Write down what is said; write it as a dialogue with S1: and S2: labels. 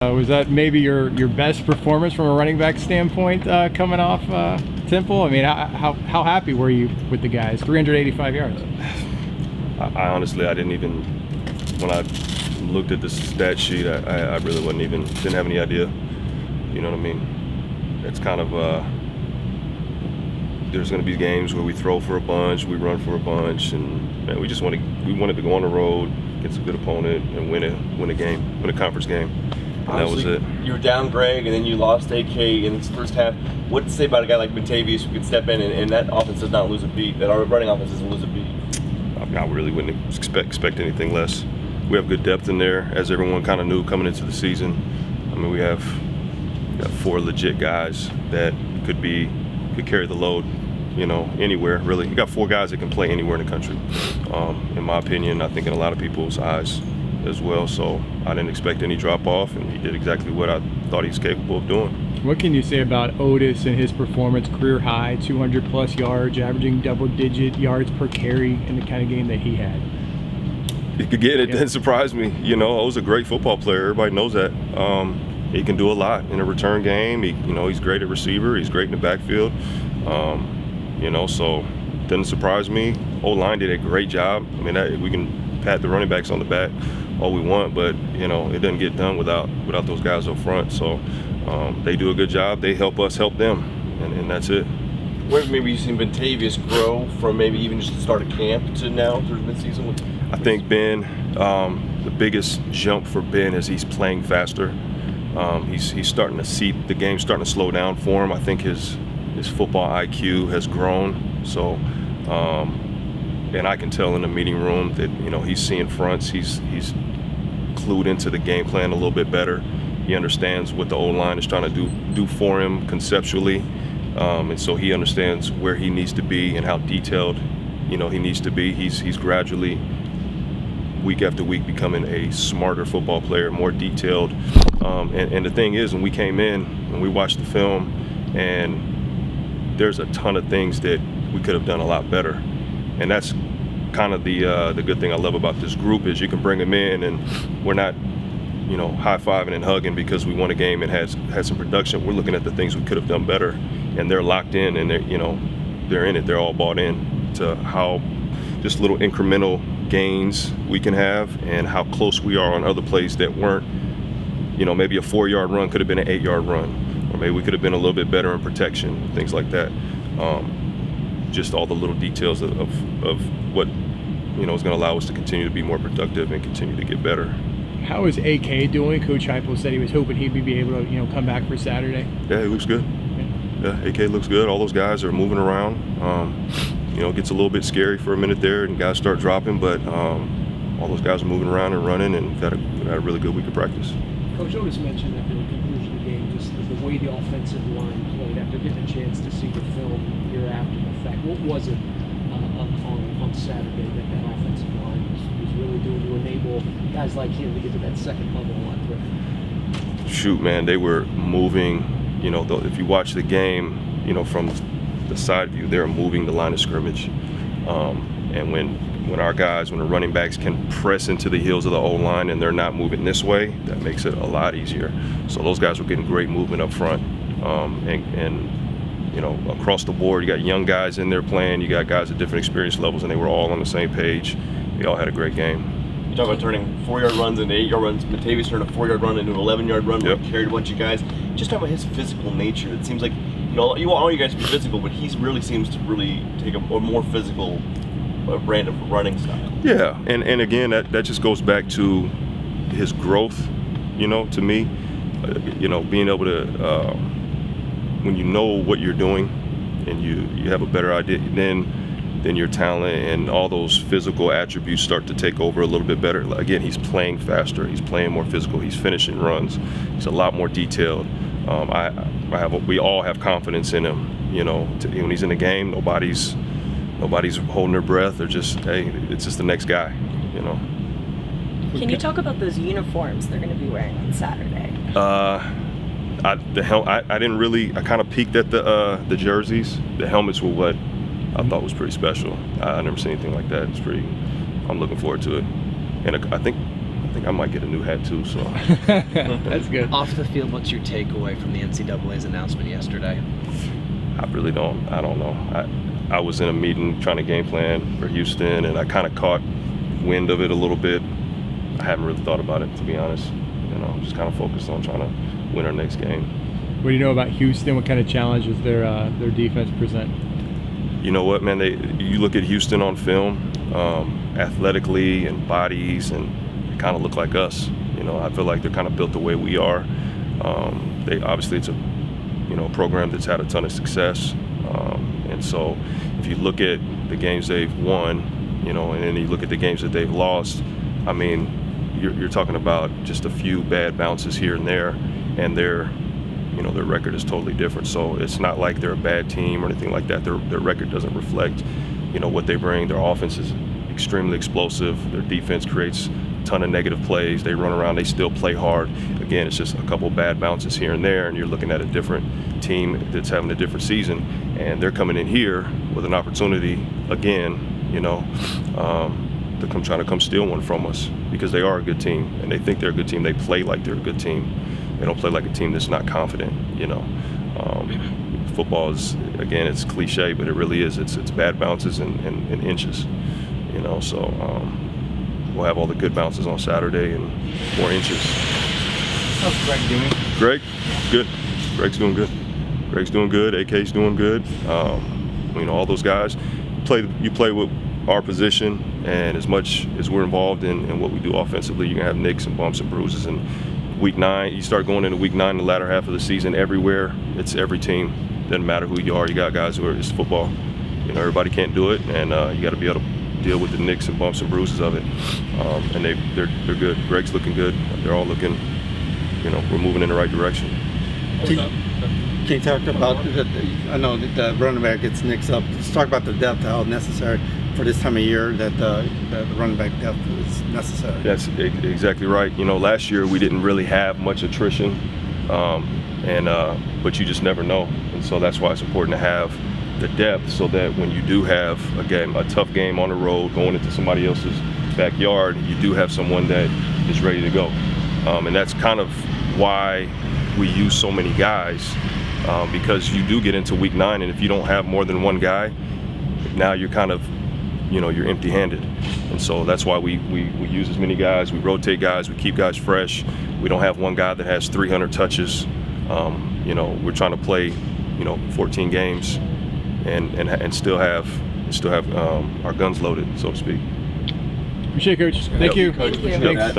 S1: Was that maybe your best performance from a running back standpoint coming off Temple? I mean, how happy were you with the guys? 385 yards.
S2: I honestly, I didn't even, when I looked at the stat sheet, I really didn't have any idea. You know what I mean? It's kind of, there's going to be games where we throw for a bunch, we run for a bunch, and man, we wanted to go on the road, against a good opponent, and win a conference game. And
S3: Obviously,
S2: that was it.
S3: You were down Greg, and then you lost AK in this first half. What to say about a guy like Bentavious who could step in and that offense does not lose a beat? That our running offense doesn't lose a beat.
S2: I really wouldn't expect anything less. We have good depth in there, as everyone kind of knew coming into the season. I mean, we got 4 legit guys that could carry the load, you know, anywhere really. You got 4 guys that can play anywhere in the country. In my opinion, I think in a lot of people's eyes as well. So I didn't expect any drop off, and he did exactly what I thought he was capable of doing.
S1: What can you say about Otis and his performance? Career high, 200 plus yards, averaging double-digit yards per carry in the kind of game that he had.
S2: Again, it didn't surprise me. You know, O's a great football player. Everybody knows that. He can do a lot in a return game. He's great at receiver. He's great in the backfield. So it didn't surprise me. O-line did a great job. I mean, we can pat the running backs on the back all we want, but it doesn't get done without those guys up front. So they do a good job. They help us help them, and that's it.
S3: Where have maybe you've seen Bentavious grow from maybe even just the start of camp to now through midseason?
S2: I think Ben, the biggest jump for Ben is he's playing faster. He's starting to see the game starting to slow down for him. I think his football IQ has grown. So, and I can tell in the meeting room that he's seeing fronts. He's clued into the game plan a little bit better. He understands what the O-line is trying to do for him conceptually, and so he understands where he needs to be and how detailed he needs to be. He's gradually, week after week, becoming a smarter football player, more detailed. And the thing is, when we came in and we watched the film, and there's a ton of things that we could have done a lot better. And that's kind of the good thing I love about this group is you can bring them in and we're not high-fiving and hugging because we won a game and had some production. We're looking at the things we could have done better, and they're locked in, and they're in it. They're all bought in to how just little incremental gains we can have and how close we are on other plays that weren't, maybe a 4-yard run could have been an 8-yard run, or maybe we could have been a little bit better in protection, things like that. Just all the little details of what is going to allow us to continue to be more productive and continue to get better.
S1: How is AK doing? Coach Heupel said he was hoping he'd be able to come back for Saturday.
S2: Yeah, he looks good. Yeah, AK looks good. All those guys are moving around. It gets a little bit scary for a minute there and guys start dropping, but all those guys are moving around and running, and had a really good week of practice.
S4: Coach Otis mentioned at the conclusion of the game just the way the offensive line played after getting a chance to see the film here after the fact. What was it on Saturday that offensive line was really doing to enable guys like him to get to that second level line quick?
S2: Shoot, man, they were moving. If you watch the game, from the side view, they're moving the line of scrimmage. And when our guys, when the running backs can press into the heels of the O-line and they're not moving this way, that makes it a lot easier. So those guys were getting great movement up front. Across the board, you got young guys in there playing, you got guys at different experience levels, and they were all on the same page. They all had a great game.
S3: You talk about turning 4-yard runs into 8-yard runs. Bentavious turned a 4-yard run into an 11-yard run where he carried a bunch of guys. Just talk about his physical nature. It seems like all you guys to be physical, but he really seems to really take a more physical brand of running style.
S2: Yeah, and again, that just goes back to his growth. To me, being able to when you know what you're doing and you have a better idea, then your talent and all those physical attributes start to take over a little bit better. Again, he's playing faster, he's playing more physical, he's finishing runs, he's a lot more detailed. We all have confidence in him. When he's in the game, nobody's holding their breath. They're just, hey, it's just the next guy.
S5: Can you talk about those uniforms they're going to be wearing on Saturday?
S2: I kind of peeked at the jerseys. The helmets were what I thought was pretty special. I never seen anything like that. I'm looking forward to it. And I think think I might get a new hat too. So
S1: That's good.
S6: Off the field, what's your takeaway from the NCAA's announcement yesterday?
S2: I really don't. I don't know. I was in a meeting trying to game plan for Houston, and I kind of caught wind of it a little bit. I haven't really thought about it, to be honest. I'm just kind of focused on trying to win our next game.
S1: What do you know about Houston? What kind of challenges their defense present?
S2: You know what, man? You look at Houston on film, athletically and bodies, and they kind of look like us. I feel like they're kind of built the way we are. It's a program that's had a ton of success, and so if you look at the games they've won, and then you look at the games that they've lost, I mean, you're talking about just a few bad bounces here and there, and their record is totally different. So it's not like they're a bad team or anything like that. Their record doesn't reflect, what they bring. Their offense is extremely explosive. Their defense creates a ton of negative plays. They run around. They still play hard. Again, it's just a couple bad bounces here and there, and you're looking at a different team that's having a different season, and they're coming in here with an opportunity again, to come steal one from us, because they are a good team and they think they're a good team. They play like they're a good team. They don't play like a team that's not confident. Football is, again, it's cliche, but it really is. It's bad bounces and inches. So we'll have all the good bounces on Saturday and more inches.
S1: How's Greg doing?
S2: Greg, good. Greg's doing good. Greg's doing good. AK's doing good. All those guys. You play with our position, and as much as we're involved in what we do offensively, you're gonna have nicks and bumps and bruises. And week 9, you start going into week 9, the latter half of the season, everywhere, it's every team. Doesn't matter who you are, you got guys it's football. Everybody can't do it, and you got to be able to deal with the nicks and bumps and bruises of it. And they're good. Greg's looking good. They're all looking, we're moving in the right direction.
S7: Can you talk about, I know that the running back gets nicks up. Let's talk about the depth, how necessary for this time of year that the running back depth is necessary.
S2: That's exactly right. Last year we didn't really have much attrition, but you just never know. And so that's why it's important to have the depth, so that when you do have a tough game on the road, going into somebody else's backyard, you do have someone that is ready to go. And that's kind of why we use so many guys, because you do get into week 9, and if you don't have more than one guy, now you're kind of, you're empty-handed. And so that's why we use as many guys, we rotate guys, we keep guys fresh. We don't have one guy that has 300 touches. We're trying to play, 14 games and still have our guns loaded, so to speak.
S1: Appreciate it, Coach. Thank you.
S5: Thank you.
S2: Thank you.